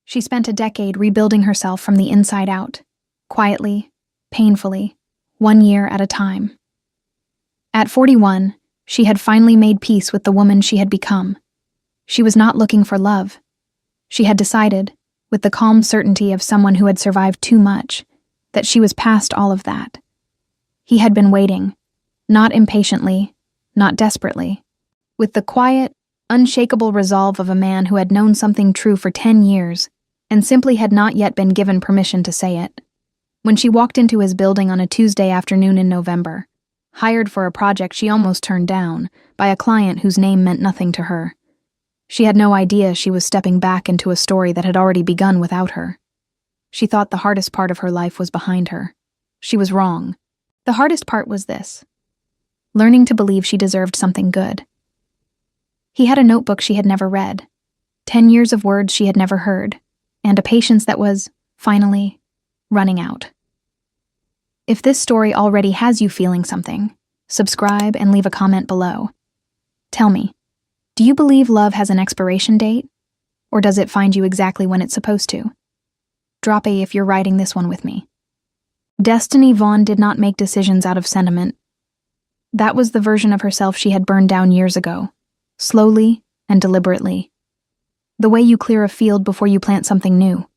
She spent a decade rebuilding herself from the inside out, quietly, painfully, 1 year at a time. At 41, she had finally made peace with the woman she had become. She was not looking for love. She had decided, with the calm certainty of someone who had survived too much, that she was past all of that. He had been waiting, not impatiently, not desperately, with the quiet, unshakable resolve of a man who had known something true for 10 years and simply had not yet been given permission to say it. When she walked into his building on a Tuesday afternoon in November, hired for a project she almost turned down by a client whose name meant nothing to her, she had no idea she was stepping back into a story that had already begun without her. She thought the hardest part of her life was behind her. She was wrong. The hardest part was this: learning to believe she deserved something good. He had a notebook she had never read, 10 years of words she had never heard, and a patience that was, finally, running out. If this story already has you feeling something, subscribe and leave a comment below. Tell me, do you believe love has an expiration date? Or does it find you exactly when it's supposed to? Drop a if you're writing this one with me. Destiny Vaughn did not make decisions out of sentiment. That was the version of herself she had burned down years ago, slowly and deliberately. The way you clear a field before you plant something new.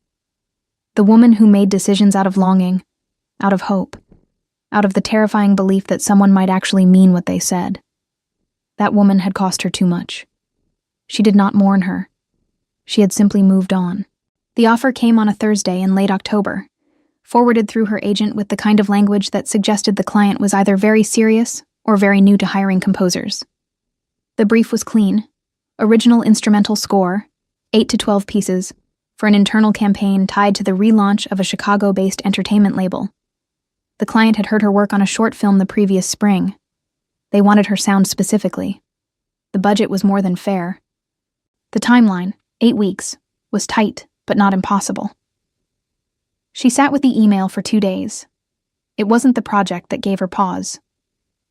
The woman who made decisions out of longing, out of hope, out of the terrifying belief that someone might actually mean what they said. That woman had cost her too much. She did not mourn her. She had simply moved on. The offer came on a Thursday in late October, forwarded through her agent with the kind of language that suggested the client was either very serious or very new to hiring composers. The brief was clean: original instrumental score, 8 to 12 pieces, for an internal campaign tied to the relaunch of a Chicago-based entertainment label. The client had heard her work on a short film the previous spring. They wanted her sound specifically. The budget was more than fair. The timeline, 8 weeks, was tight but not impossible. She sat with the email for 2 days. It wasn't the project that gave her pause.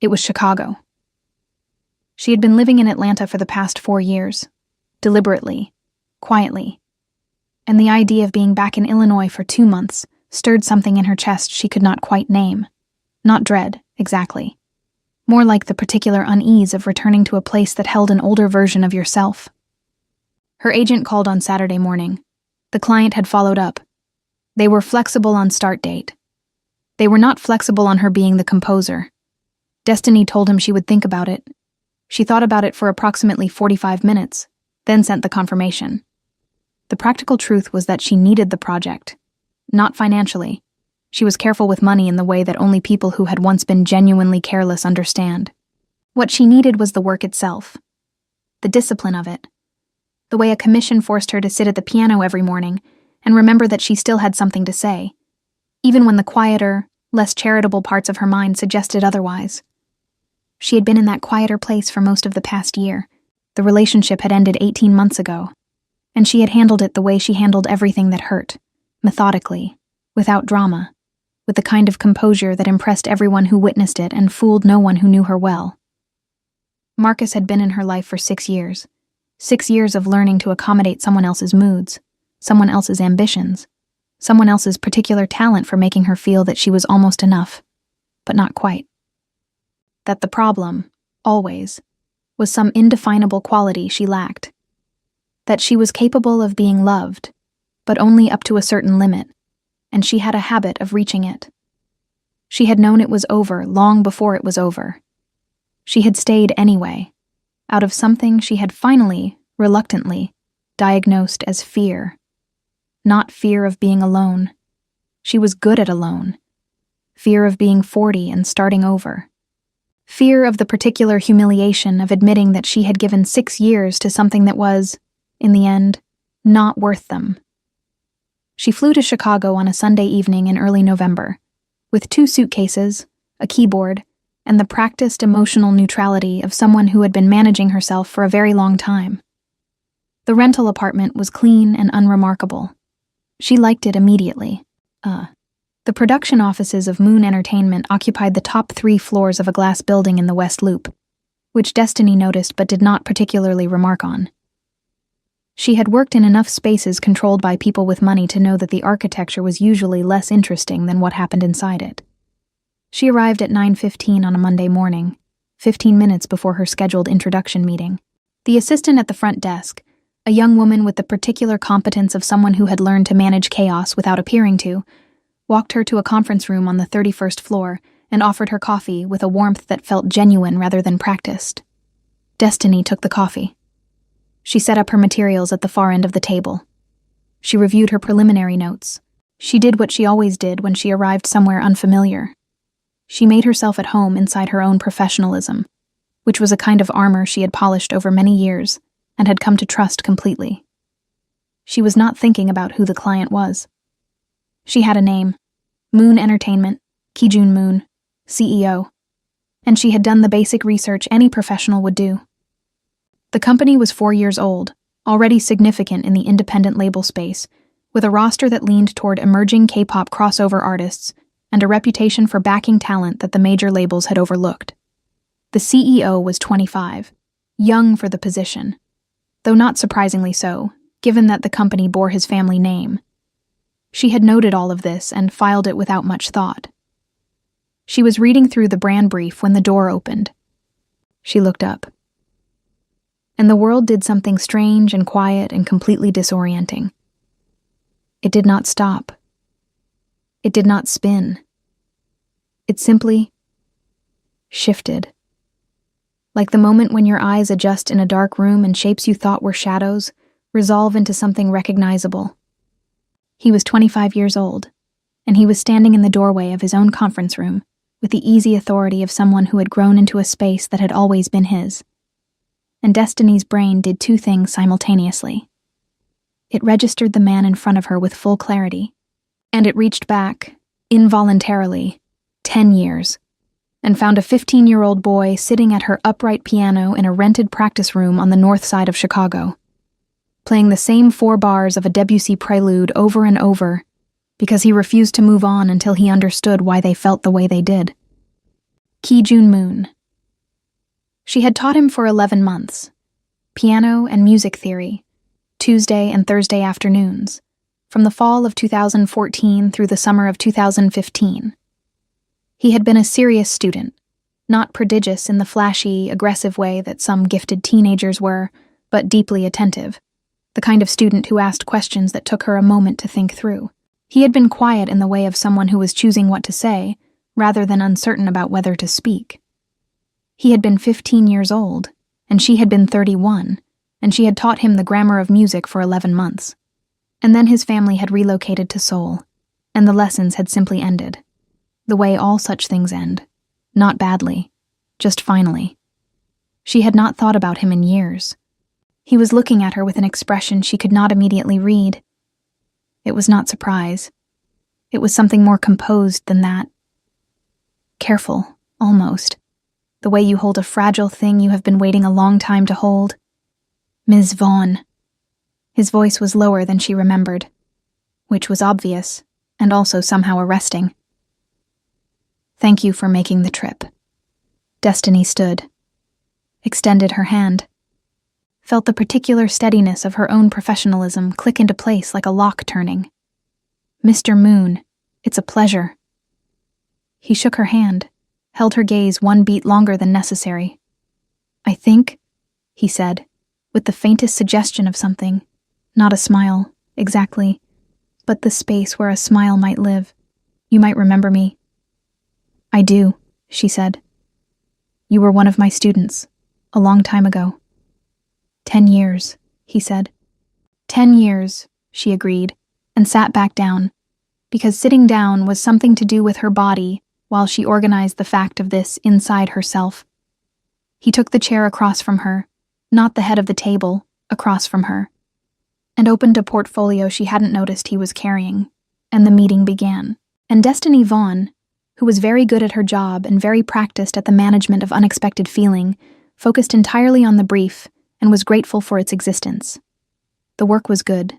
It was Chicago. She had been living in Atlanta for the past 4 years, deliberately, quietly, and the idea of being back in Illinois for 2 months stirred something in her chest she could not quite name. Not dread, exactly. More like the particular unease of returning to a place that held an older version of yourself. Her agent called on Saturday morning. The client had followed up. They were flexible on start date. They were not flexible on her being the composer. Destiny told him she would think about it. She thought about it for approximately 45 minutes, then sent the confirmation. The practical truth was that she needed the project. Not financially. She was careful with money in the way that only people who had once been genuinely careless understand. What she needed was the work itself. The discipline of it. The way a commission forced her to sit at the piano every morning and remember that she still had something to say, even when the quieter, less charitable parts of her mind suggested otherwise. She had been in that quieter place for most of the past year. The relationship had ended 18 months ago, and she had handled it the way she handled everything that hurt, methodically, without drama, with the kind of composure that impressed everyone who witnessed it and fooled no one who knew her well. Marcus had been in her life for 6 years. 6 years of learning to accommodate someone else's moods, someone else's ambitions, someone else's particular talent for making her feel that she was almost enough, but not quite. That the problem, always, was some indefinable quality she lacked. That she was capable of being loved, but only up to a certain limit, and she had a habit of reaching it. She had known it was over long before it was over. She had stayed anyway, out of something she had finally, reluctantly, diagnosed as fear. Not fear of being alone. She was good at alone. Fear of being 40 and starting over. Fear of the particular humiliation of admitting that she had given 6 years to something that was, in the end, not worth them. She flew to Chicago on a Sunday evening in early November, with 2 suitcases, a keyboard, and the practiced emotional neutrality of someone who had been managing herself for a very long time. The rental apartment was clean and unremarkable. She liked it immediately. The production offices of Moon Entertainment occupied the top 3 floors of a glass building in the West Loop, which Destiny noticed but did not particularly remark on. She had worked in enough spaces controlled by people with money to know that the architecture was usually less interesting than what happened inside it. She arrived at 9:15 on a Monday morning, 15 minutes before her scheduled introduction meeting. The assistant at the front desk, a young woman with the particular competence of someone who had learned to manage chaos without appearing to, walked her to a conference room on the 31st floor and offered her coffee with a warmth that felt genuine rather than practiced. Destiny took the coffee. She set up her materials at the far end of the table. She reviewed her preliminary notes. She did what she always did when she arrived somewhere unfamiliar. She made herself at home inside her own professionalism, which was a kind of armor she had polished over many years and had come to trust completely. She was not thinking about who the client was. She had a name, Moon Entertainment, Ki-jun Moon, CEO, and she had done the basic research any professional would do. The company was 4 years old, already significant in the independent label space, with a roster that leaned toward emerging K-pop crossover artists and a reputation for backing talent that the major labels had overlooked. The CEO was 25, young for the position, though not surprisingly so, given that the company bore his family name. She had noted all of this and filed it without much thought. She was reading through the brand brief when the door opened. She looked up. And the world did something strange and quiet and completely disorienting. It did not stop. It did not spin. It simply shifted. Like the moment when your eyes adjust in a dark room and shapes you thought were shadows resolve into something recognizable. He was 25 years old, and he was standing in the doorway of his own conference room with the easy authority of someone who had grown into a space that had always been his. And Destiny's brain did two things simultaneously. It registered the man in front of her with full clarity, and it reached back, involuntarily, 10 years, and found a 15-year-old boy sitting at her upright piano in a rented practice room on the north side of Chicago, playing the same 4 bars of a Debussy prelude over and over because he refused to move on until he understood why they felt the way they did. Ki-jun Moon. She had taught him for 11 months, piano and music theory, Tuesday and Thursday afternoons, from the fall of 2014 through the summer of 2015. He had been a serious student, not prodigious in the flashy, aggressive way that some gifted teenagers were, but deeply attentive, the kind of student who asked questions that took her a moment to think through. He had been quiet in the way of someone who was choosing what to say, rather than uncertain about whether to speak. He had been 15 years old, and she had been 31, and she had taught him the grammar of music for 11 months. And then his family had relocated to Seoul, and the lessons had simply ended. The way all such things end. Not badly, just finally. She had not thought about him in years. He was looking at her with an expression she could not immediately read. It was not surprise. It was something more composed than that. Careful, almost. The way you hold a fragile thing you have been waiting a long time to hold. Ms. Vaughn. His voice was lower than she remembered, which was obvious, and also somehow arresting. Thank you for making the trip. Destiny stood, extended her hand, felt the particular steadiness of her own professionalism click into place like a lock turning. Mr. Moon, it's a pleasure. He shook her hand, held her gaze one beat longer than necessary. I think, he said, with the faintest suggestion of something, not a smile, exactly, but the space where a smile might live. You might remember me. I do, she said. You were one of my students, a long time ago. 10 years, he said. 10 years, she agreed, and sat back down, because sitting down was something to do with her body while she organized the fact of this inside herself. He took the chair across from her, not the head of the table, across from her, and opened a portfolio she hadn't noticed he was carrying, and the meeting began. And Destiny Vaughn, who was very good at her job and very practiced at the management of unexpected feeling, focused entirely on the brief and was grateful for its existence. The work was good.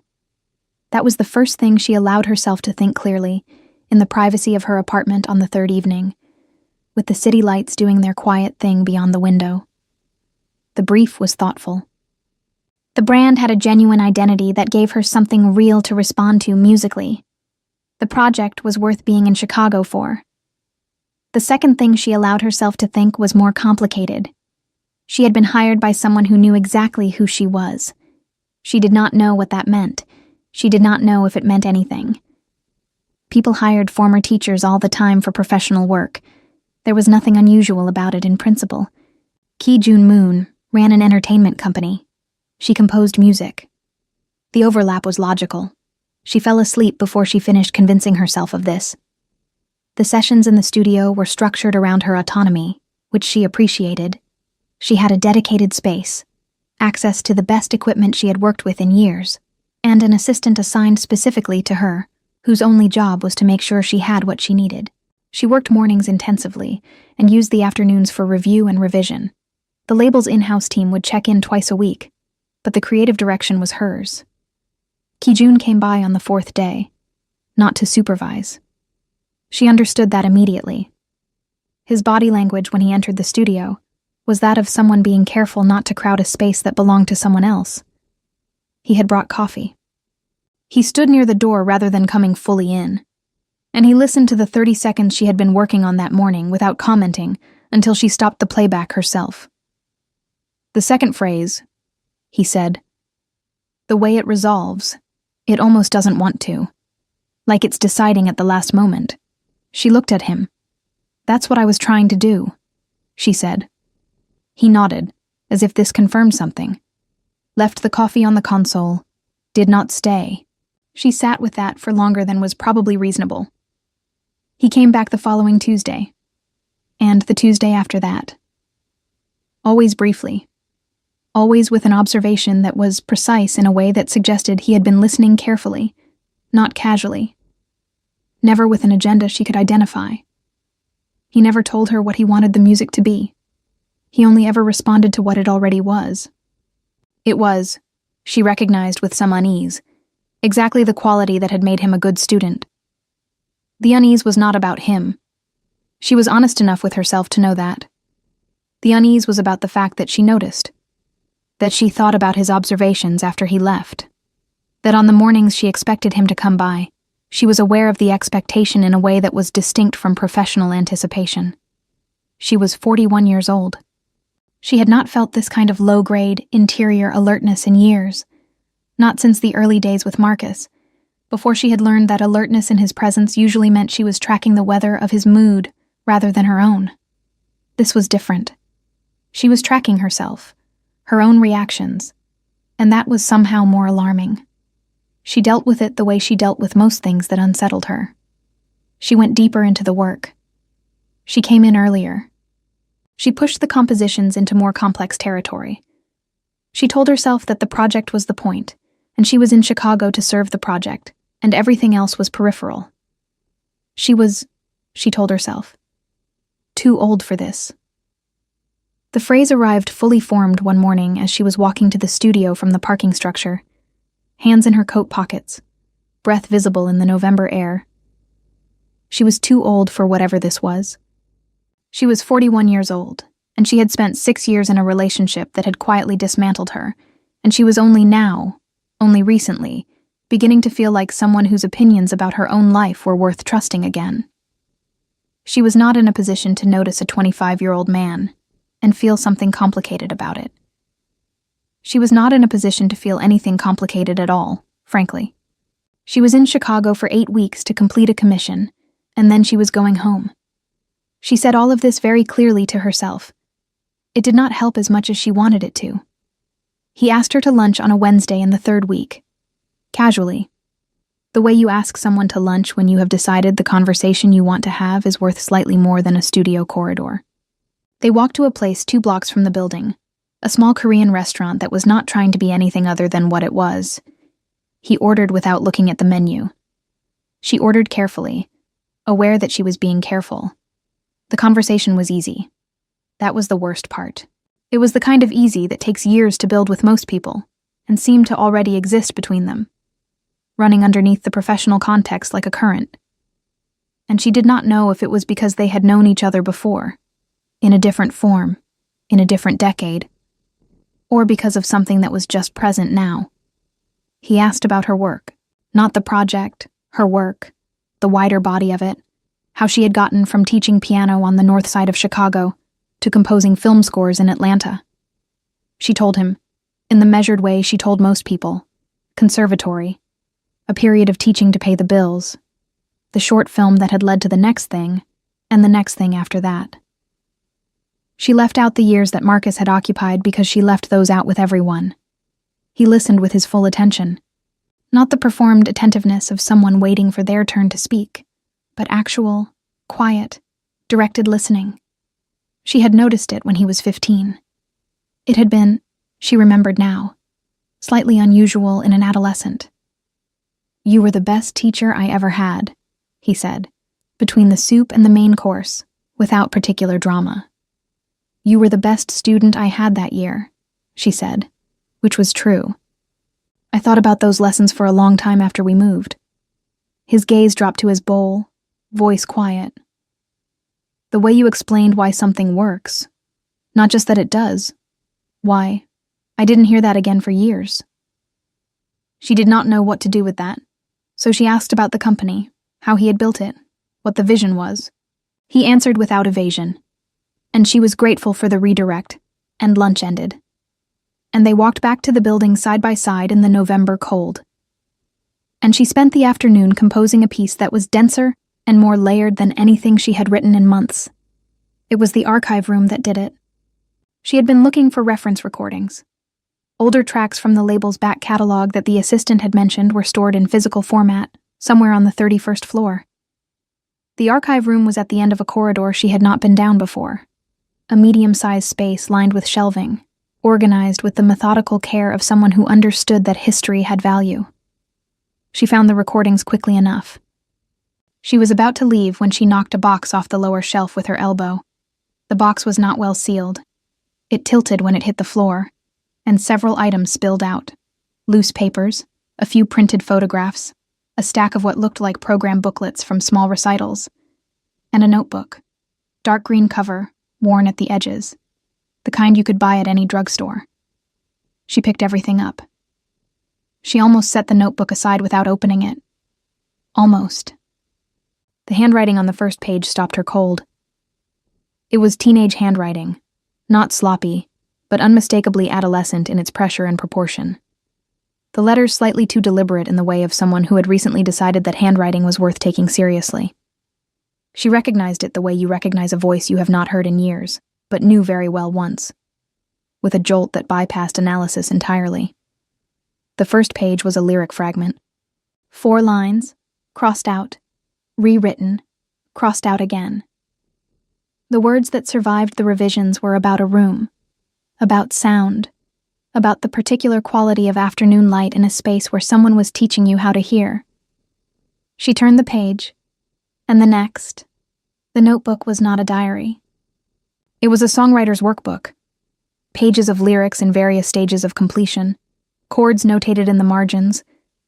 That was the first thing she allowed herself to think clearly, in the privacy of her apartment on the third evening, with the city lights doing their quiet thing beyond the window. The brief was thoughtful. The brand had a genuine identity that gave her something real to respond to musically. The project was worth being in Chicago for. The second thing she allowed herself to think was more complicated. She had been hired by someone who knew exactly who she was. She did not know what that meant. She did not know if it meant anything. People hired former teachers all the time for professional work. There was nothing unusual about it in principle. Ki Jun-moon ran an entertainment company. She composed music. The overlap was logical. She fell asleep before she finished convincing herself of this. The sessions in the studio were structured around her autonomy, which she appreciated. She had a dedicated space, access to the best equipment she had worked with in years, and an assistant assigned specifically to her, whose only job was to make sure she had what she needed. She worked mornings intensively and used the afternoons for review and revision. The label's in-house team would check in twice a week, but the creative direction was hers. Ki-jun came by on the fourth day, not to supervise. She understood that immediately. His body language when he entered the studio was that of someone being careful not to crowd a space that belonged to someone else. He had brought coffee. He stood near the door rather than coming fully in, and he listened to the 30 seconds she had been working on that morning without commenting until she stopped the playback herself. "The second phrase," he said, "the way it resolves, it almost doesn't want to. Like it's deciding at the last moment." She looked at him. "That's what I was trying to do," she said. He nodded, as if this confirmed something. Left the coffee on the console. Did not stay. She sat with that for longer than was probably reasonable. He came back the following Tuesday. And the Tuesday after that. Always briefly. Always with an observation that was precise in a way that suggested he had been listening carefully, not casually. Never with an agenda she could identify. He never told her what he wanted the music to be. He only ever responded to what it already was. It was, she recognized with some unease, exactly the quality that had made him a good student. The unease was not about him. She was honest enough with herself to know that. The unease was about the fact that she noticed, that she thought about his observations after he left, that on the mornings she expected him to come by, she was aware of the expectation in a way that was distinct from professional anticipation. She was 41 years old. She had not felt this kind of low-grade, interior alertness in years, not since the early days with Marcus, before she had learned that alertness in his presence usually meant she was tracking the weather of his mood rather than her own. This was different. She was tracking herself, her own reactions, and that was somehow more alarming. She dealt with it the way she dealt with most things that unsettled her. She went deeper into the work. She came in earlier. She pushed the compositions into more complex territory. She told herself that the project was the point, and she was in Chicago to serve the project, and everything else was peripheral. She told herself, too old for this. The phrase arrived fully formed one morning as she was walking to the studio from the parking structure, hands in her coat pockets, breath visible in the November air. She was too old for whatever this was. She was 41 years old, and she had spent 6 years in a relationship that had quietly dismantled her, and she was only recently, beginning to feel like someone whose opinions about her own life were worth trusting again. She was not in a position to notice a 25-year-old man and feel something complicated about it. She was not in a position to feel anything complicated at all, frankly. She was in Chicago for 8 weeks to complete a commission, and then she was going home. She said all of this very clearly to herself. It did not help as much as she wanted it to. He asked her to lunch on a Wednesday in the 3rd week. Casually. The way you ask someone to lunch when you have decided the conversation you want to have is worth slightly more than a studio corridor. They walked to a place 2 blocks from the building, a small Korean restaurant that was not trying to be anything other than what it was. He ordered without looking at the menu. She ordered carefully, aware that she was being careful. The conversation was easy. That was the worst part. It was the kind of easy that takes years to build with most people, and seemed to already exist between them, running underneath the professional context like a current. And she did not know if it was because they had known each other before, in a different form, in a different decade. or because of something that was just present now. He asked about her work, not the project, her work, the wider body of it, how she had gotten from teaching piano on the north side of Chicago to composing film scores in Atlanta. She told him, in the measured way she told most people, conservatory, a period of teaching to pay the bills, the short film that had led to the next thing, and the next thing after that. She left out the years that Marcus had occupied because she left those out with everyone. He listened with his full attention, not the performed attentiveness of someone waiting for their turn to speak, but actual, quiet, directed listening. She had noticed it when he was 15. It had been, she remembered now, slightly unusual in an adolescent. "You were the best teacher I ever had," he said, between the soup and the main course, without particular drama. "You were the best student I had that year," she said, which was true. "I thought about those lessons for a long time after we moved." His gaze dropped to his bowl, voice quiet. "The way you explained why something works, not just that it does. Why, I didn't hear that again for years." She did not know what to do with that, so she asked about the company, how he had built it, what the vision was. He answered without evasion, and she was grateful for the redirect, and lunch ended. And they walked back to the building side by side in the November cold. And she spent the afternoon composing a piece that was denser and more layered than anything she had written in months. It was the archive room that did it. She had been looking for reference recordings. Older tracks from the label's back catalog that the assistant had mentioned were stored in physical format, somewhere on the 31st floor. The archive room was at the end of a corridor she had not been down before, a medium-sized space lined with shelving, organized with the methodical care of someone who understood that history had value. She found the recordings quickly enough. She was about to leave when she knocked a box off the lower shelf with her elbow. The box was not well sealed. It tilted when it hit the floor, and several items spilled out. Loose papers, a few printed photographs, a stack of what looked like program booklets from small recitals, and a notebook, dark green cover, worn at the edges, the kind you could buy at any drugstore. She picked everything up. She almost set the notebook aside without opening it. Almost. The handwriting on the first page stopped her cold. It was teenage handwriting, not sloppy, but unmistakably adolescent in its pressure and proportion. The letters slightly too deliberate in the way of someone who had recently decided that handwriting was worth taking seriously. She recognized it the way you recognize a voice you have not heard in years, but knew very well once, with a jolt that bypassed analysis entirely. The first page was a lyric fragment. 4 lines, crossed out, rewritten, crossed out again. The words that survived the revisions were about a room, about sound, about the particular quality of afternoon light in a space where someone was teaching you how to hear. She turned the page, and the next. The notebook was not a diary. It was a songwriter's workbook. Pages of lyrics in various stages of completion, chords notated in the margins,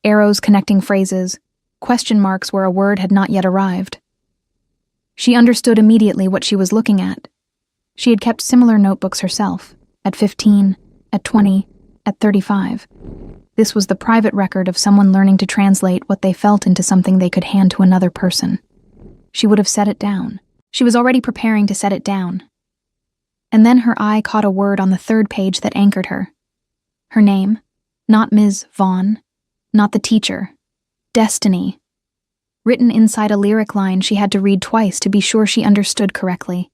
arrows connecting phrases, question marks where a word had not yet arrived. She understood immediately what she was looking at. She had kept similar notebooks herself, at 15, at 20, at 35. This was the private record of someone learning to translate what they felt into something they could hand to another person. She would have set it down. She was already preparing to set it down. And then her eye caught a word on the 3rd page that anchored her. Her name, not Ms. Vaughn, not the teacher. Destiny. Written inside a lyric line she had to read twice to be sure she understood correctly,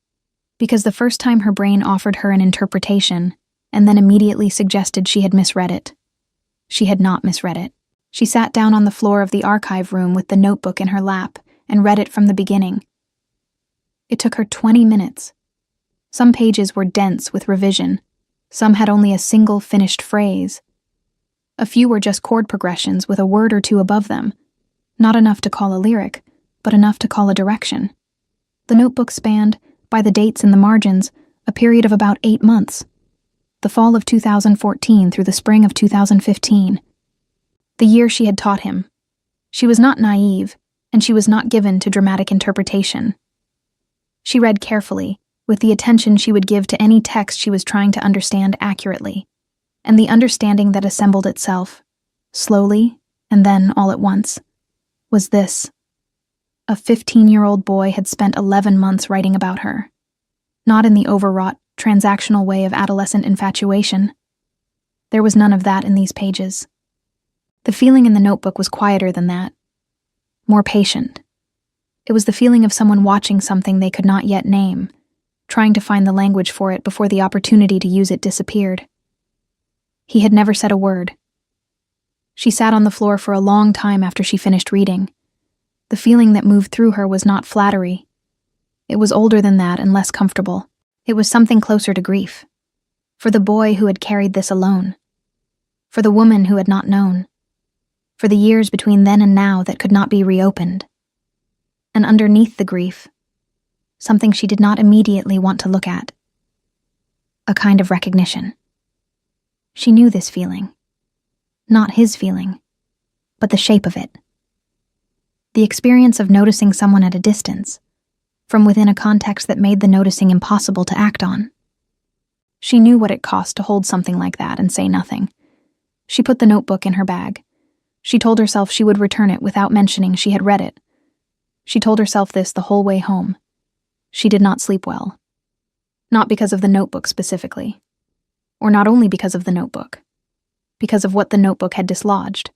because the first time her brain offered her an interpretation, and then immediately suggested she had misread it. She had not misread it. She sat down on the floor of the archive room with the notebook in her lap and read it from the beginning. It took her 20 minutes. Some pages were dense with revision. Some had only a single finished phrase. A few were just chord progressions with a word or two above them. Not enough to call a lyric, but enough to call a direction. The notebook spanned, by the dates in the margins, a period of about 8 months. The fall of 2014 through the spring of 2015. The year she had taught him. She was not naive, and she was not given to dramatic interpretation. She read carefully, with the attention she would give to any text she was trying to understand accurately. and the understanding that assembled itself, slowly and then all at once, was this. A 15-year-old boy had spent 11 months writing about her, not in the overwrought, transactional way of adolescent infatuation. There was none of that in these pages. The feeling in the notebook was quieter than that, more patient. It was the feeling of someone watching something they could not yet name, trying to find the language for it before the opportunity to use it disappeared. He had never said a word. She sat on the floor for a long time after she finished reading. The feeling that moved through her was not flattery. It was older than that and less comfortable. It was something closer to grief. For the boy who had carried this alone. For the woman who had not known. For the years between then and now that could not be reopened. And underneath the grief, something she did not immediately want to look at. A kind of recognition. She knew this feeling. Not his feeling, but the shape of it. The experience of noticing someone at a distance, from within a context that made the noticing impossible to act on. She knew what it cost to hold something like that and say nothing. She put the notebook in her bag. She told herself she would return it without mentioning she had read it. She told herself this the whole way home. She did not sleep well. Not because of the notebook specifically. Or not only because of the notebook. Because of what the notebook had dislodged.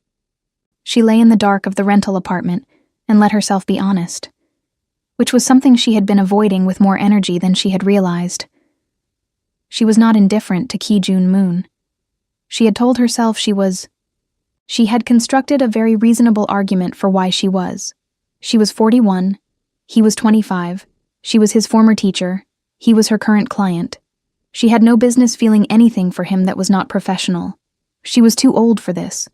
She lay in the dark of the rental apartment and let herself be honest, which was something she had been avoiding with more energy than she had realized. She was not indifferent to Ki Jun Moon. She had told herself she had constructed a very reasonable argument for why she was. She was 41, he was 25, she was his former teacher, he was her current client. She had no business feeling anything for him that was not professional. She was too old for this.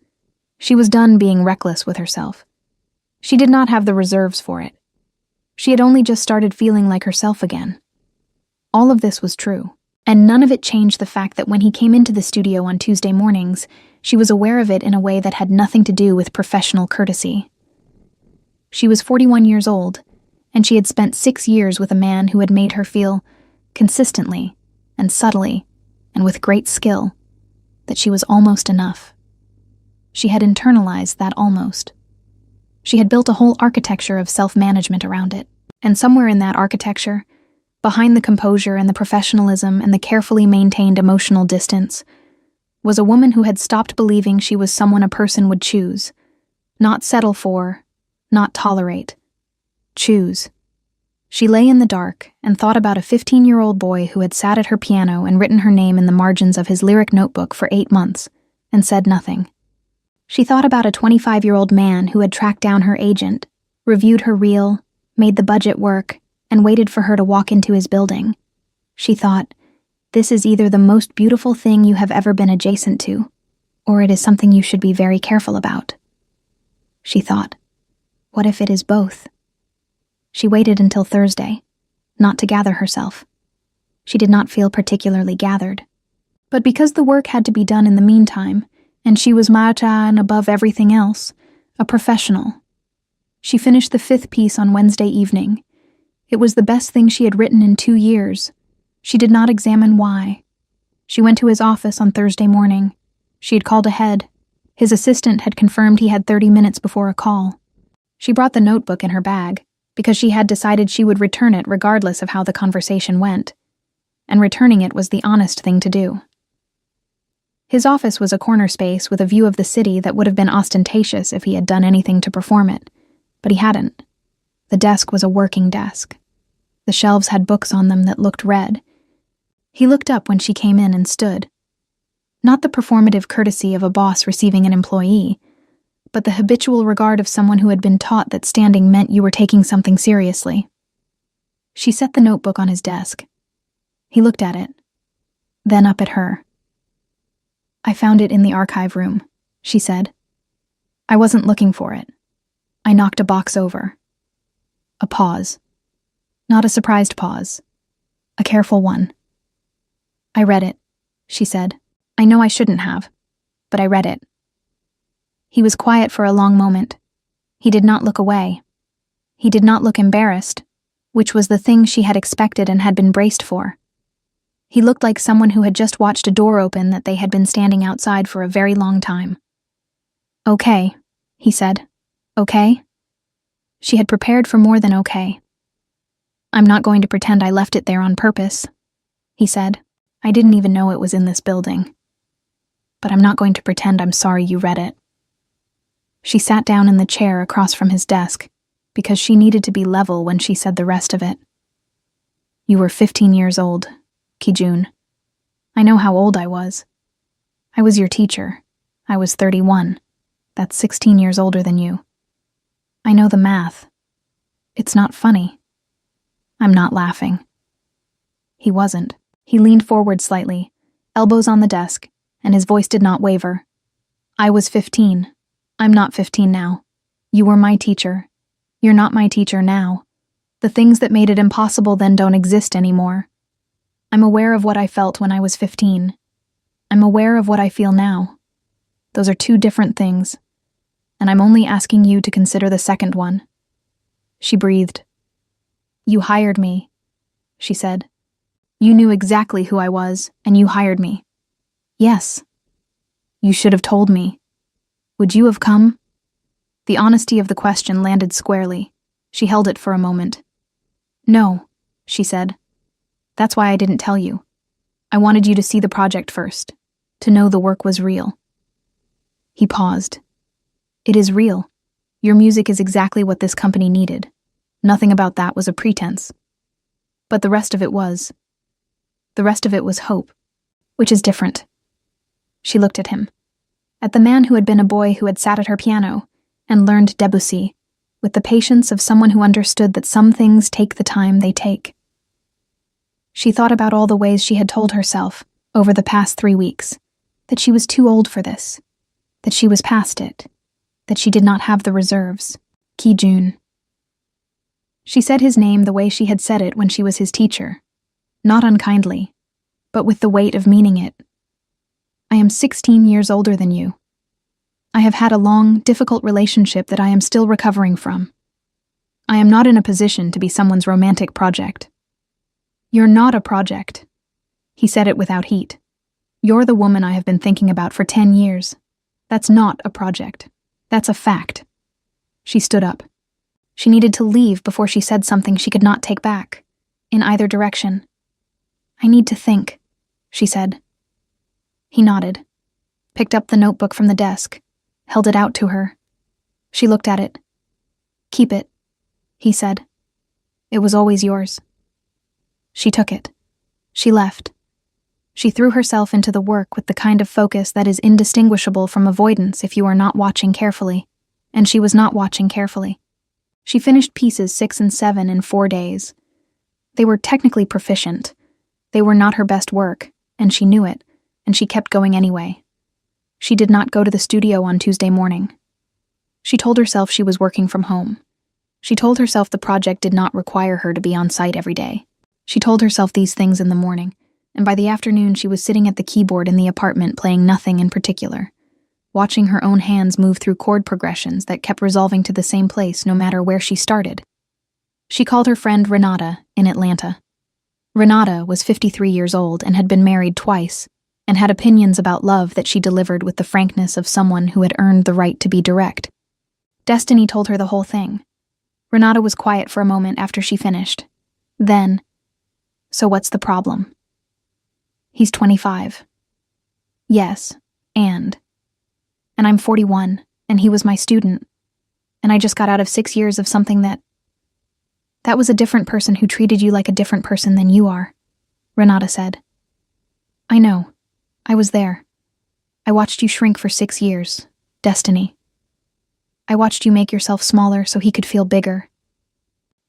She was done being reckless with herself. She did not have the reserves for it. She had only just started feeling like herself again. All of this was true, and none of it changed the fact that when he came into the studio on Tuesday mornings, she was aware of it in a way that had nothing to do with professional courtesy. She was 41 years old, and she had spent 6 years with a man who had made her feel, consistently and subtly and with great skill, that she was almost enough. She had internalized that almost. She had built a whole architecture of self-management around it, and somewhere in that architecture, behind the composure and the professionalism and the carefully maintained emotional distance, was a woman who had stopped believing she was someone a person would choose, not settle for, not tolerate. Choose. She lay in the dark and thought about a 15-year-old boy who had sat at her piano and written her name in the margins of his lyric notebook for 8 months, and said nothing. She thought about a 25-year-old man who had tracked down her agent, reviewed her reel, made the budget work, and waited for her to walk into his building. She thought, this is either the most beautiful thing you have ever been adjacent to, or it is something you should be very careful about. She thought, what if it is both? She waited until Thursday, not to gather herself. She did not feel particularly gathered. But because the work had to be done in the meantime, and she was Mata and above everything else, a professional. She finished the 5th piece on Wednesday evening. It was the best thing she had written in 2 years. She did not examine why. She went to his office on Thursday morning. She had called ahead. His assistant had confirmed he had 30 minutes before a call. She brought the notebook in her bag, because she had decided she would return it regardless of how the conversation went. And returning it was the honest thing to do. His office was a corner space with a view of the city that would have been ostentatious if he had done anything to perform it, but he hadn't. The desk was a working desk. The shelves had books on them that looked red. He looked up when she came in and stood. Not the performative courtesy of a boss receiving an employee, but the habitual regard of someone who had been taught that standing meant you were taking something seriously. She set the notebook on his desk. He looked at it, then up at her. I found it in the archive room, she said. I wasn't looking for it. I knocked a box over. A pause. Not a surprised pause. A careful one. I read it, she said. I know I shouldn't have, but I read it. He was quiet for a long moment. He did not look away. He did not look embarrassed, which was the thing she had expected and had been braced for. He looked like someone who had just watched a door open that they had been standing outside for a very long time. "Okay," he said. "Okay?" She had prepared for more than okay. "I'm not going to pretend I left it there on purpose," he said. "I didn't even know it was in this building. But I'm not going to pretend I'm sorry you read it." She sat down in the chair across from his desk because she needed to be level when she said the rest of it. "You were 15 years old, Ki-jun. I know how old I was. I was your teacher. I was 31. That's 16 years older than you. I know the math. It's not funny. I'm not laughing." He wasn't. He leaned forward slightly, elbows on the desk, and his voice did not waver. "I was 15. I'm not 15 now. You were my teacher. You're not my teacher now. The things that made it impossible then don't exist anymore. I'm aware of what I felt when I was 15. I'm aware of what I feel now. Those are two different things, and I'm only asking you to consider the second one." She breathed. "You hired me," she said. "You knew exactly who I was, and you hired me." "Yes." "You should have told me. Would you have come?" The honesty of the question landed squarely. She held it for a moment. "No," she said. "That's why I didn't tell you. I wanted you to see the project first, to know the work was real." He paused. "It is real. Your music is exactly what this company needed. Nothing about that was a pretense. But the rest of it was. The rest of it was hope, which is different." She looked at him, at the man who had been a boy who had sat at her piano and learned Debussy, with the patience of someone who understood that some things take the time they take. She thought about all the ways she had told herself, over the past 3 weeks, that she was too old for this, that she was past it, that she did not have the reserves. Ki-jun. She said his name the way she had said it when she was his teacher, not unkindly, but with the weight of meaning it. "I am 16 years older than you. I have had a long, difficult relationship that I am still recovering from. I am not in a position to be someone's romantic project." "You're not a project." He said it without heat. "You're the woman I have been thinking about for 10 years. That's not a project. That's a fact." She stood up. She needed to leave before she said something she could not take back, in either direction. "I need to think," she said. He nodded, picked up the notebook from the desk, held it out to her. She looked at it. "Keep it," he said. "It was always yours." She took it. She left. She threw herself into the work with the kind of focus that is indistinguishable from avoidance if you are not watching carefully, and she was not watching carefully. She finished pieces 6 and 7 in 4 days. They were technically proficient. They were not her best work, and she knew it, and she kept going anyway. She did not go to the studio on Tuesday morning. She told herself she was working from home. She told herself the project did not require her to be on site every day. She told herself these things in the morning, and by the afternoon she was sitting at the keyboard in the apartment playing nothing in particular, watching her own hands move through chord progressions that kept resolving to the same place no matter where she started. She called her friend Renata in Atlanta. Renata was 53 years old and had been married twice, and had opinions about love that she delivered with the frankness of someone who had earned the right to be direct. Destiny told her the whole thing. Renata was quiet for a moment after she finished. Then, "So what's the problem?" "He's 25. "Yes, and I'm 41, and he was my student, and I just got out of 6 years of something that was a different person who treated you like a different person than you are," Renata said. "I know. I was there. I watched you shrink for 6 years. Destiny. I watched you make yourself smaller so he could feel bigger.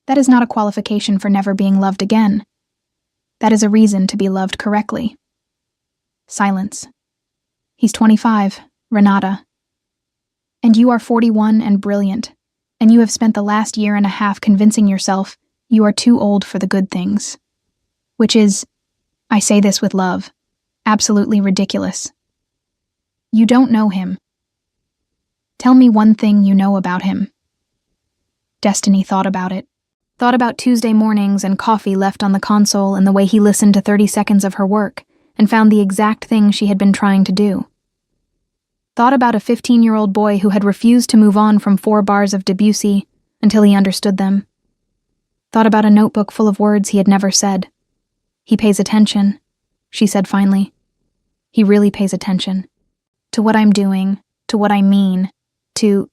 That is not a qualification for never being loved again. That is a reason to be loved correctly." Silence. "He's 25, Renata. And you are 41 and brilliant, and you have spent the last year and a half convincing yourself you are too old for the good things. Which is, I say this with love, absolutely ridiculous. You don't know him. Tell me one thing you know about him." Destiny thought about it. Thought about Tuesday mornings and coffee left on the console and the way he listened to 30 seconds of her work and found the exact thing she had been trying to do. Thought about a 15-year-old boy who had refused to move on from 4 bars of Debussy until he understood them. Thought about a notebook full of words he had never said. He pays attention, she said finally. He really pays attention. To what I'm doing, to what I mean, to...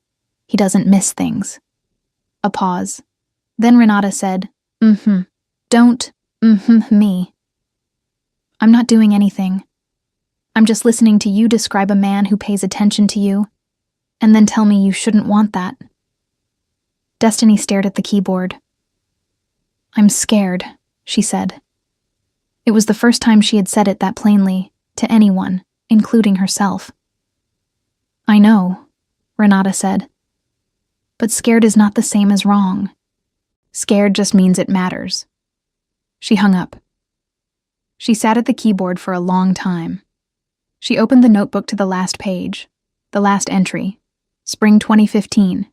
He doesn't miss things. A pause. Then Renata said, Don't, me. I'm not doing anything. I'm just listening to you describe a man who pays attention to you, and then tell me you shouldn't want that. Destiny stared at the keyboard. I'm scared, she said. It was the first time she had said it that plainly, to anyone, including herself. I know, Renata said. But scared is not the same as wrong. Scared just means it matters. She hung up. She sat at the keyboard for a long time. She opened the notebook to the last page, the last entry, spring 2015,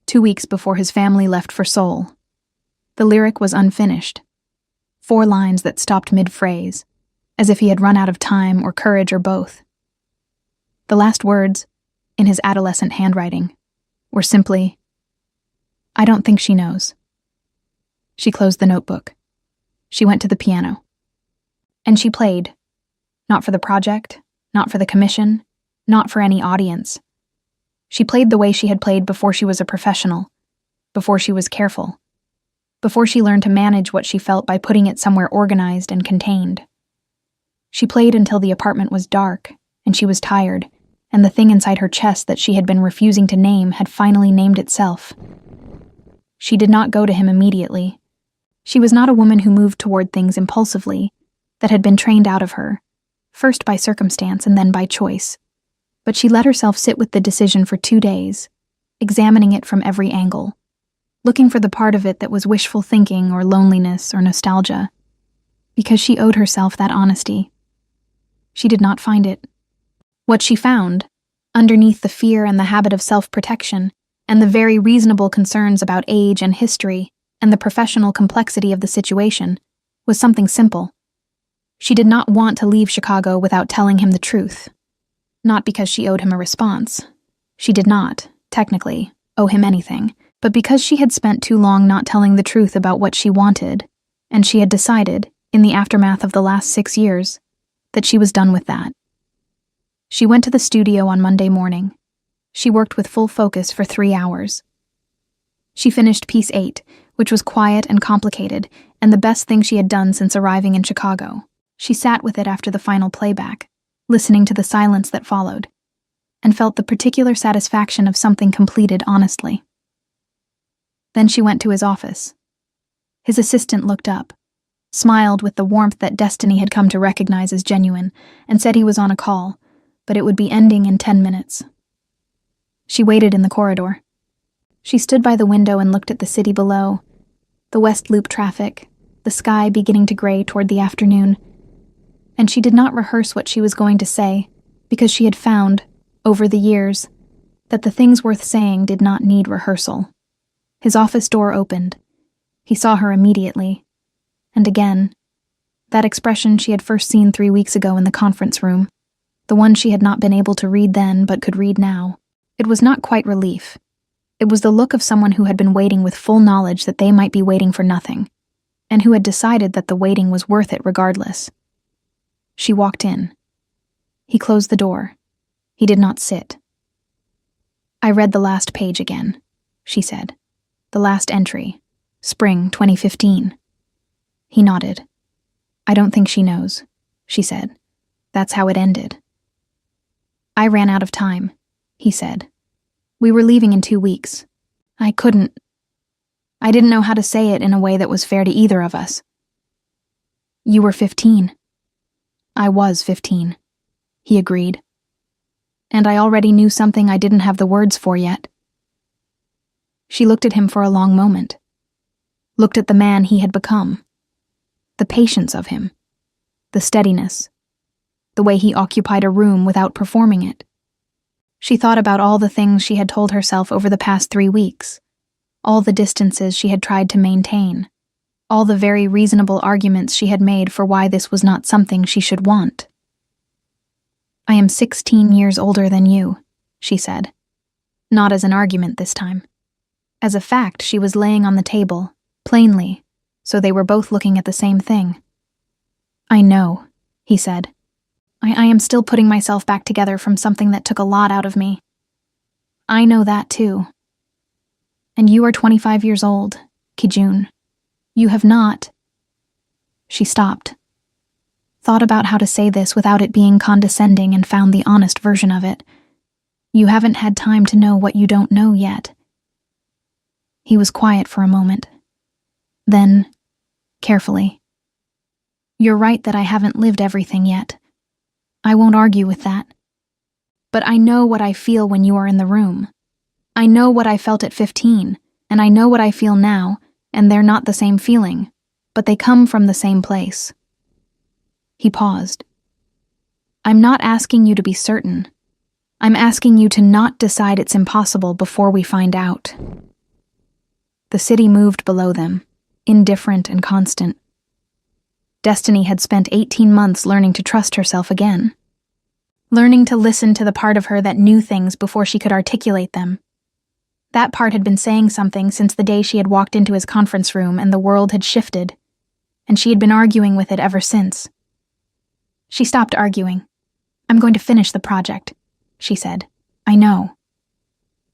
2 weeks before his family left for Seoul. The lyric was unfinished. 4 lines that stopped mid-phrase, as if he had run out of time or courage or both. The last words, in his adolescent handwriting, were simply, I don't think she knows. She closed the notebook. She went to the piano. And she played. Not for the project, not for the commission, not for any audience. She played the way she had played before she was a professional, before she was careful, before she learned to manage what she felt by putting it somewhere organized and contained. She played until the apartment was dark, and she was tired, and the thing inside her chest that she had been refusing to name had finally named itself. She did not go to him immediately. She was not a woman who moved toward things impulsively, that had been trained out of her, first by circumstance and then by choice. But she let herself sit with the decision for 2 days, examining it from every angle, looking for the part of it that was wishful thinking or loneliness or nostalgia, because she owed herself that honesty. She did not find it. What she found, underneath the fear and the habit of self-protection, and the very reasonable concerns about age and history, and the professional complexity of the situation, was something simple. She did not want to leave Chicago without telling him the truth. Not because she owed him a response. She did not, technically, owe him anything, but because she had spent too long not telling the truth about what she wanted, and she had decided, in the aftermath of the last 6 years, that she was done with that. She went to the studio on Monday morning. She worked with full focus for 3 hours. She finished Piece 8, which was quiet and complicated, and the best thing she had done since arriving in Chicago. She sat with it after the final playback, listening to the silence that followed, and felt the particular satisfaction of something completed honestly. Then she went to his office. His assistant looked up, smiled with the warmth that Destiny had come to recognize as genuine, and said he was on a call, but it would be ending in 10 minutes. She waited in the corridor. She stood by the window and looked at the city below, the West Loop traffic, the sky beginning to gray toward the afternoon, and she did not rehearse what she was going to say, because she had found, over the years, that the things worth saying did not need rehearsal. His office door opened. He saw her immediately. And again, that expression she had first seen 3 weeks ago in the conference room, the one she had not been able to read then but could read now. It was not quite relief. It was the look of someone who had been waiting with full knowledge that they might be waiting for nothing, and who had decided that the waiting was worth it regardless. She walked in. He closed the door. He did not sit. I read the last page again, she said. The last entry, spring 2015. He nodded. I don't think she knows, she said. That's how it ended. I ran out of time, he said. We were leaving in 2 weeks. I didn't know how to say it in a way that was fair to either of us. You were 15. I was 15, he agreed. And I already knew something I didn't have the words for yet. She looked at him for a long moment. Looked at the man he had become. The patience of him. The steadiness. The way he occupied a room without performing it. She thought about all the things she had told herself over the past 3 weeks. all the distances she had tried to maintain, all the very reasonable arguments she had made for why this was not something she should want. "I am 16 years older than you," she said. Not as an argument this time. As a fact, she was laying on the table, plainly, so they were both looking at the same thing. "I know," he said. I am still putting myself back together from something that took a lot out of me. I know that too. And you are 25 years old, Kijun. You have not." She stopped, thought about how to say this without it being condescending, and found the honest version of it. "You haven't had time to know what you don't know yet." He was quiet for a moment. Then, carefully, "You're right that I haven't lived everything yet. I won't argue with that. But I know what I feel when you are in the room. I know what I felt at 15, and I know what I feel now, and they're not the same feeling, but they come from the same place." He paused. "I'm not asking you to be certain. I'm asking you to not decide it's impossible before we find out." The city moved below them, indifferent and constant. Destiny had spent 18 months learning to trust herself again. Learning to listen to the part of her that knew things before she could articulate them. That part had been saying something since the day she had walked into his conference room and the world had shifted, and she had been arguing with it ever since. She stopped arguing. "I'm going to finish the project," she said. "I know.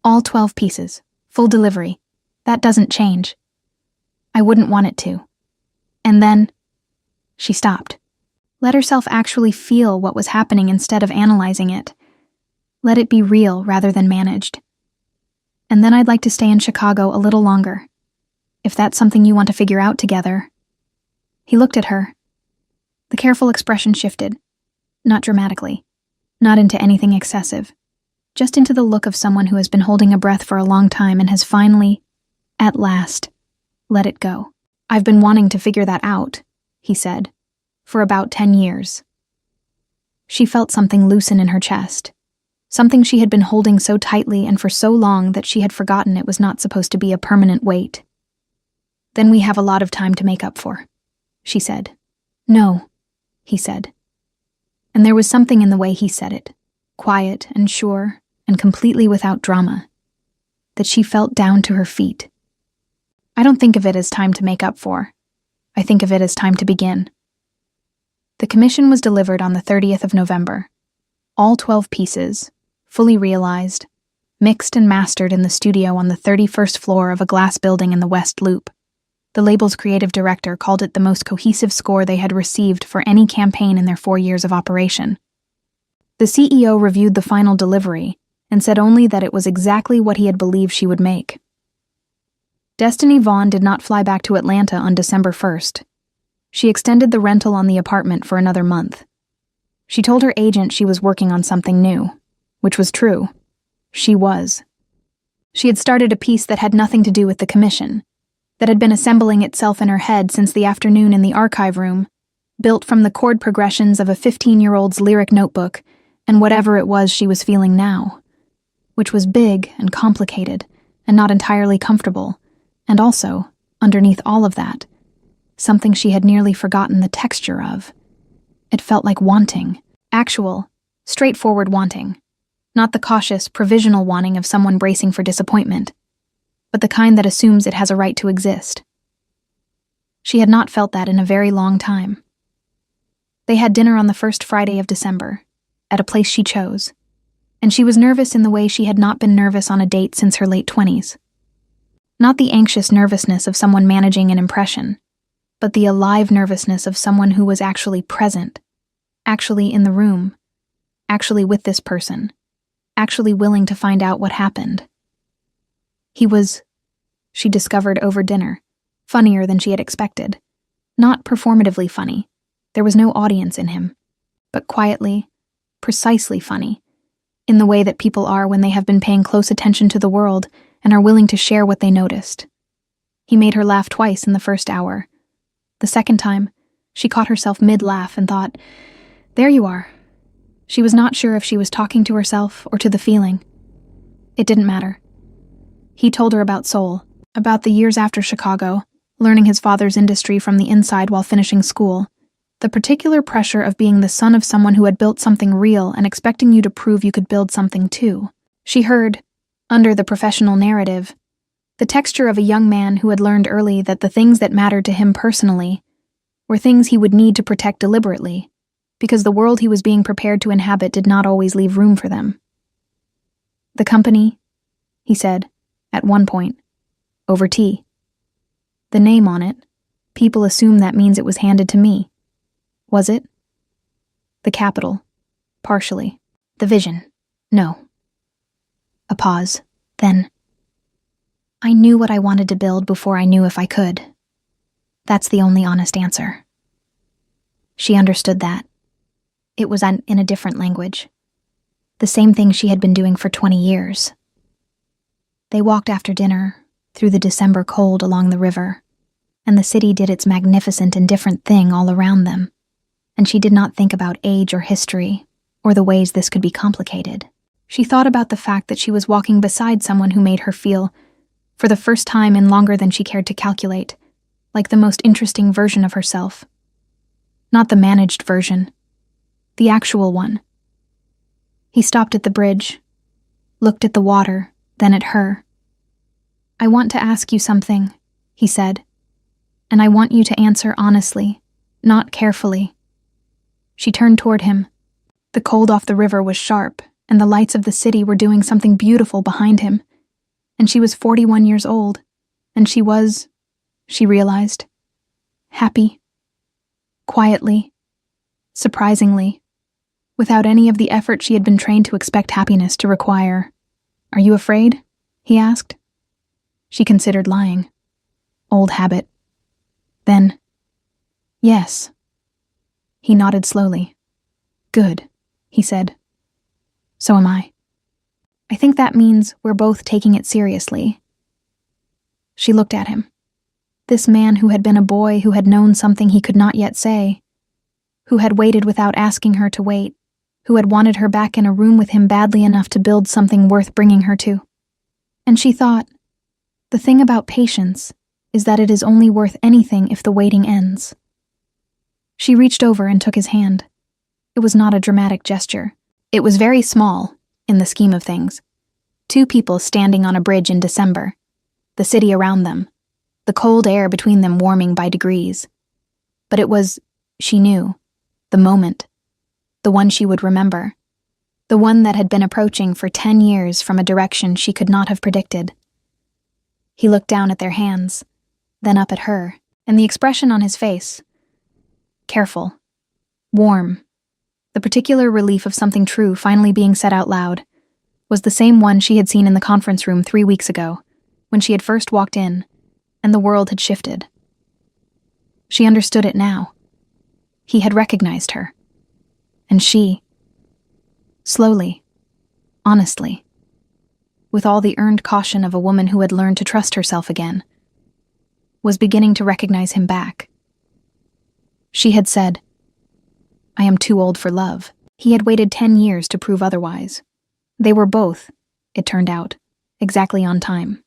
All 12 pieces, full delivery. That doesn't change. I wouldn't want it to." And then she stopped. Let herself actually feel what was happening instead of analyzing it. Let it be real rather than managed. "And then I'd like to stay in Chicago a little longer, if that's something you want to figure out together." He looked at her. The careful expression shifted, not dramatically, not into anything excessive, just into the look of someone who has been holding a breath for a long time and has finally, at last, let it go. "I've been wanting to figure that out," he said, "for about 10 years. She felt something loosen in her chest, something she had been holding so tightly and for so long that she had forgotten it was not supposed to be a permanent weight. "Then we have a lot of time to make up for," she said. "No," he said. And there was something in the way he said it, quiet and sure and completely without drama, that she felt down to her feet. "I don't think of it as time to make up for. I think of it as time to begin." The commission was delivered on the 30th of November. All 12 pieces, fully realized, mixed and mastered in the studio on the 31st floor of a glass building in the West Loop. The label's creative director called it the most cohesive score they had received for any campaign in their 4 years of operation. The CEO reviewed the final delivery and said only that it was exactly what he had believed she would make. Destiny Vaughn did not fly back to Atlanta on December 1st. She extended the rental on the apartment for another month. She told her agent she was working on something new, which was true. She was. She had started a piece that had nothing to do with the commission, that had been assembling itself in her head since the afternoon in the archive room, built from the chord progressions of a 15-year-old's lyric notebook and whatever it was she was feeling now, which was big and complicated and not entirely comfortable. And also, underneath all of that, something she had nearly forgotten the texture of. It felt like wanting, actual, straightforward wanting, not the cautious, provisional wanting of someone bracing for disappointment, but the kind that assumes it has a right to exist. She had not felt that in a very long time. They had dinner on the first Friday of December, at a place she chose, and she was nervous in the way she had not been nervous on a date since her late 20s. Not the anxious nervousness of someone managing an impression, but the alive nervousness of someone who was actually present, actually in the room, actually with this person, actually willing to find out what happened. He was, she discovered over dinner, funnier than she had expected. Not performatively funny. There was no audience in him, but quietly, precisely funny, in the way that people are when they have been paying close attention to the world and are willing to share what they noticed. He made her laugh twice in the first hour. The second time, she caught herself mid-laugh and thought, "There you are." She was not sure if she was talking to herself or to the feeling. It didn't matter. He told her about soul, about the years after Chicago, learning his father's industry from the inside while finishing school, the particular pressure of being the son of someone who had built something real and expecting you to prove you could build something too. She heard, under the professional narrative, the texture of a young man who had learned early that the things that mattered to him personally were things he would need to protect deliberately, because the world he was being prepared to inhabit did not always leave room for them. "The company," he said, at one point, over tea. "The name on it, people assume that means it was handed to me. Was it?" "The capital, partially. The vision, no." A pause, then, "I knew what I wanted to build before I knew if I could. That's the only honest answer." She understood that. It was in a different language. The same thing she had been doing for 20 years. They walked after dinner, through the December cold along the river, and the city did its magnificent and different thing all around them, and she did not think about age or history, or the ways this could be complicated. She thought about the fact that she was walking beside someone who made her feel, for the first time in longer than she cared to calculate, like the most interesting version of herself. Not the managed version, the actual one. He stopped at the bridge, looked at the water, then at her. "I want to ask you something," he said, "and I want you to answer honestly, not carefully." She turned toward him. The cold off the river was sharp, and the lights of the city were doing something beautiful behind him. And she was 41 years old, and she was, she realized, happy. Quietly, surprisingly, without any of the effort she had been trained to expect happiness to require. "Are you afraid?" he asked. She considered lying. Old habit. Then, "Yes." He nodded slowly. "Good," he said. "So am I. I think that means we're both taking it seriously." She looked at him. This man who had been a boy who had known something he could not yet say, who had waited without asking her to wait, who had wanted her back in a room with him badly enough to build something worth bringing her to. And she thought, the thing about patience is that it is only worth anything if the waiting ends. She reached over and took his hand. It was not a dramatic gesture. It was very small, in the scheme of things. Two people standing on a bridge in December, the city around them, the cold air between them warming by degrees. But it was, she knew, the moment, the one she would remember, the one that had been approaching for 10 years from a direction she could not have predicted. He looked down at their hands, then up at her, and the expression on his face, careful, warm, the particular relief of something true finally being said out loud, was the same one she had seen in the conference room 3 weeks ago, when she had first walked in, and the world had shifted. She understood it now. He had recognized her. And she, slowly, honestly, with all the earned caution of a woman who had learned to trust herself again, was beginning to recognize him back. She had said, "I am too old for love." He had waited 10 years to prove otherwise. They were both, it turned out, exactly on time.